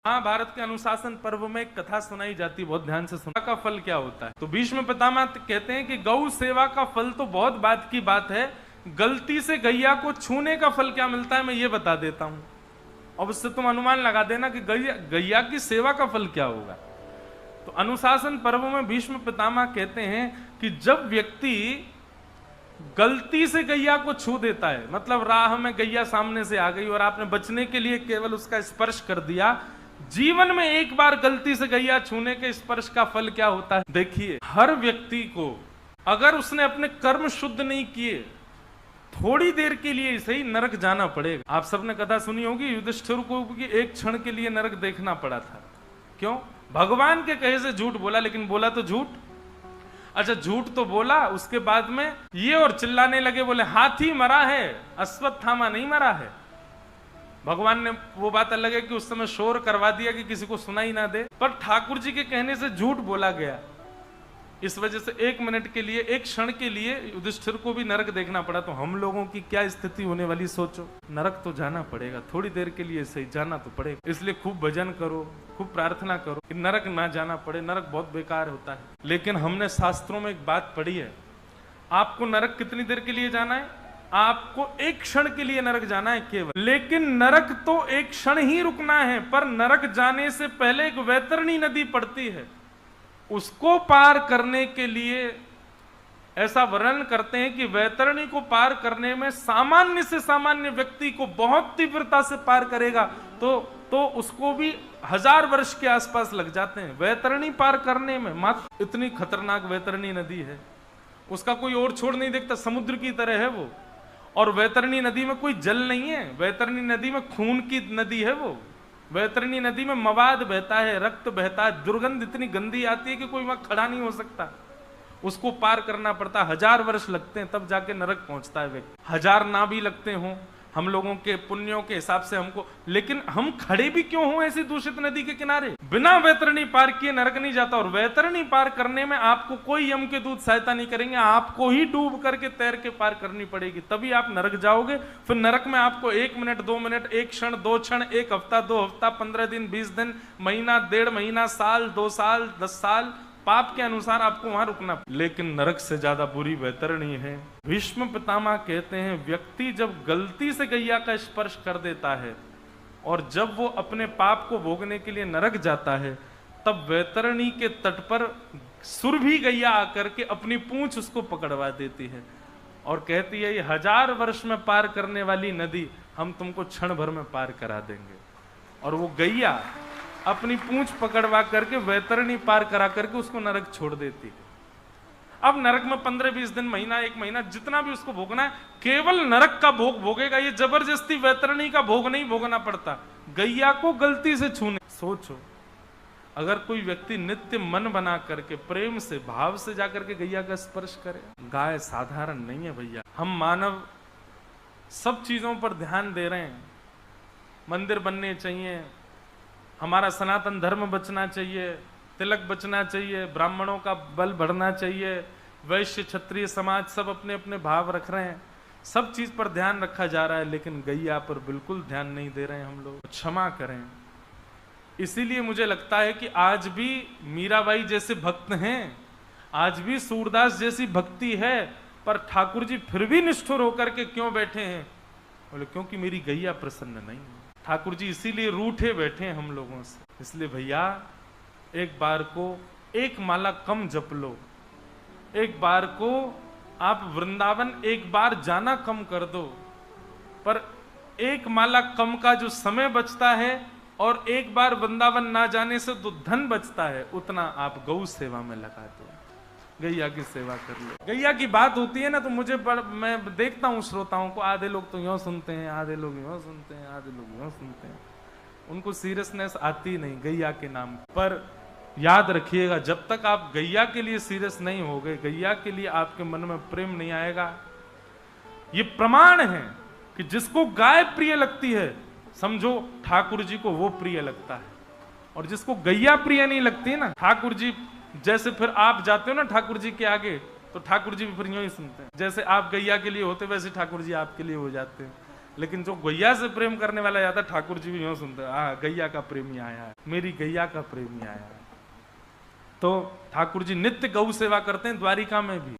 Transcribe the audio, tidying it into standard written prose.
महाभारत के अनुशासन पर्व में एक कथा सुनाई जाती है, बहुत ध्यान से सुना। का फल क्या होता है? तो भीष्म पितामह कहते हैं कि गौ सेवा का फल तो बहुत बात की बात है, गलती से गैया को छूने का फल क्या मिलता है मैं ये बता देता हूं, और उससे तुम अनुमान लगा देना कि गैया की सेवा का फल क्या होगा। तो अनुशासन पर्व में भीष्म पितामह कहते हैं कि जब व्यक्ति गलती से गैया को छू देता है, मतलब राह में गैया सामने से आ गई और आपने बचने के लिए केवल उसका स्पर्श कर दिया, जीवन में एक बार गलती से गैया छूने के स्पर्श का फल क्या होता है? देखिए, हर व्यक्ति को अगर उसने अपने कर्म शुद्ध नहीं किए, थोड़ी देर के लिए सही नरक जाना पड़ेगा। आप सबने कथा सुनी होगी, युधिष्ठिर को एक क्षण के लिए नरक देखना पड़ा था। क्यों? भगवान के कहे से झूठ बोला, लेकिन बोला तो झूठ। अच्छा, झूठ तो बोला, उसके बाद में ये और चिल्लाने लगे, बोले हाथी मरा है, अश्वत्थामा नहीं मरा है। भगवान ने वो बात अलग है कि उस समय शोर करवा दिया कि किसी को सुनाई ना दे, पर ठाकुर जी के कहने से झूठ बोला गया। इस वजह से एक मिनट के लिए, एक क्षण के लिए युधिष्ठिर को भी नरक देखना पड़ा। तो हम लोगों की क्या स्थिति होने वाली सोचो। नरक तो जाना पड़ेगा, थोड़ी देर के लिए सही जाना तो पड़ेगा। इसलिए खूब भजन करो, खूब प्रार्थना करो कि नरक ना जाना पड़े। नरक बहुत बेकार होता है। लेकिन हमने शास्त्रों में एक बात पढ़ी है, आपको नरक कितनी देर के लिए जाना है? आपको एक क्षण के लिए नरक जाना है केवल। लेकिन नरक तो एक क्षण ही रुकना है, पर नरक जाने से पहले एक वैतरणी नदी पड़ती है, उसको पार करने के लिए ऐसा वर्णन करते हैं कि वैतरणी को पार करने में सामान्य से सामान्य व्यक्ति को बहुत तीव्रता से पार करेगा तो उसको भी 1000 वर्ष के आसपास लग जाते हैं वैतरणी पार करने में। मात्र इतनी खतरनाक वैतरणी नदी है, उसका कोई और छोड़ नहीं देखता, समुद्र की तरह है वो। और वैतरणी नदी में कोई जल नहीं है, वैतरणी नदी में खून की नदी है वो। वैतरणी नदी में मवाद बहता है, रक्त बहता है, दुर्गंध इतनी गंदी आती है कि कोई वहां खड़ा नहीं हो सकता। उसको पार करना पड़ता है, 1000 वर्ष लगते हैं तब जाके नरक पहुंचता है व्यक्ति। 1000 ना भी लगते हों हम लोगों के पुण्यों के हिसाब से हमको, लेकिन हम खड़े भी क्यों हों ऐसी दूषित नदी के किनारे? बिना वैतरणी पार किए नरक नहीं जाता। और वैतरणी पार करने में आपको कोई यम के दूत सहायता नहीं करेंगे, आपको ही डूब करके तैर के पार करनी पड़ेगी, तभी आप नरक जाओगे। फिर नरक में आपको 1 मिनट, 2 मिनट, 1 क्षण, 2 क्षण, 1 हफ्ता, 2 हफ्ता, 15 दिन, 20 दिन, महीना, 1.5 महीना, साल, 2 साल, 10 साल, पाप के अनुसार आपको वहां रुकना। लेकिन नरक से ज्यादा बुरी वैतरणी है। भीष्म पितामह कहते हैं, व्यक्ति जब गलती से गैया का स्पर्श कर देता है और जब वो अपने पाप को भोगने के लिए नरक जाता है, तब वैतरणी के तट पर सुरभि गैया आकर के अपनी पूंछ उसको पकड़वा देती है और कहती है, ये 1000 वर्ष में पार करने वाली नदी हम तुमको क्षण भर में पार करा देंगे। और वो गैया अपनी पूंछ पकड़वा करके वैतरणी पार करा करके उसको नरक छोड़ देती है। अब नरक में 15-20 दिन, महीना, 1 महीना, जितना भी उसको भोगना है, केवल नरक का भोग भोगेगा। ये जबरदस्ती वैतरणी का भोग नहीं भोगना पड़ता, गैया को गलती से छूने। सोचो, अगर कोई व्यक्ति नित्य मन बना करके प्रेम से, भाव से जाकर के गैया का स्पर्श करे। गाय साधारण नहीं है भैया। हम मानव सब चीजों पर ध्यान दे रहे हैं, मंदिर बनने चाहिए, हमारा सनातन धर्म बचना चाहिए, तिलक बचना चाहिए, ब्राह्मणों का बल बढ़ना चाहिए, वैश्य क्षत्रिय समाज सब अपने अपने भाव रख रहे हैं, सब चीज पर ध्यान रखा जा रहा है, लेकिन गैया पर बिल्कुल ध्यान नहीं दे रहे हैं हम लोग। क्षमा करें। इसीलिए मुझे लगता है कि आज भी मीराबाई जैसे भक्त हैं, आज भी सूरदास जैसी भक्ति है, पर ठाकुर जी फिर भी निष्ठुर होकर के क्यों बैठे हैं? बोले क्योंकि मेरी गैया प्रसन्न नहीं है। ठाकुर जी इसीलिए रूठे बैठे हैं हम लोगों से। इसलिए भैया, एक बार को एक माला कम जप लो, एक बार को आप वृंदावन एक बार जाना कम कर दो, पर एक माला कम का जो समय बचता है और एक बार वृंदावन ना जाने से जो धन बचता है, उतना आप गौ सेवा में लगा दो, गैया की सेवा कर लो। गैया की बात होती है ना, तो मुझे मैं देखता हूँ श्रोताओं को, आधे लोग तो यूं सुनते हैं, आधे लोग यूं सुनते हैं, आधे लोग यूं सुनते हैं, उनको सीरियसनेस आती नहीं गैया के नाम पर। याद रखिएगा, जब तक आप गैया के लिए सीरियस नहीं होगे, गैया के लिए आपके मन में प्रेम नहीं आएगा। ये प्रमाण है कि जिसको गाय प्रिय लगती है, समझो ठाकुर जी को वो प्रिय लगता है, और जिसको गैया प्रिय नहीं लगती है ना, ठाकुर जी जैसे फिर आप जाते हो ना ठाकुर जी के आगे, तो ठाकुर जी भी फिर यूं ही सुनते हैं। जैसे आप गैया के लिए होते, वैसे ठाकुर जी आपके लिए हो जाते हैं। लेकिन जो गैया से प्रेम करने वाला जाता, ठाकुर जी भी यूं सुनते, गैया का प्रेमी आया है, मेरी गैया का प्रेमी आया है। तो ठाकुर जी नित्य गौ सेवा करते हैं द्वारिका में भी।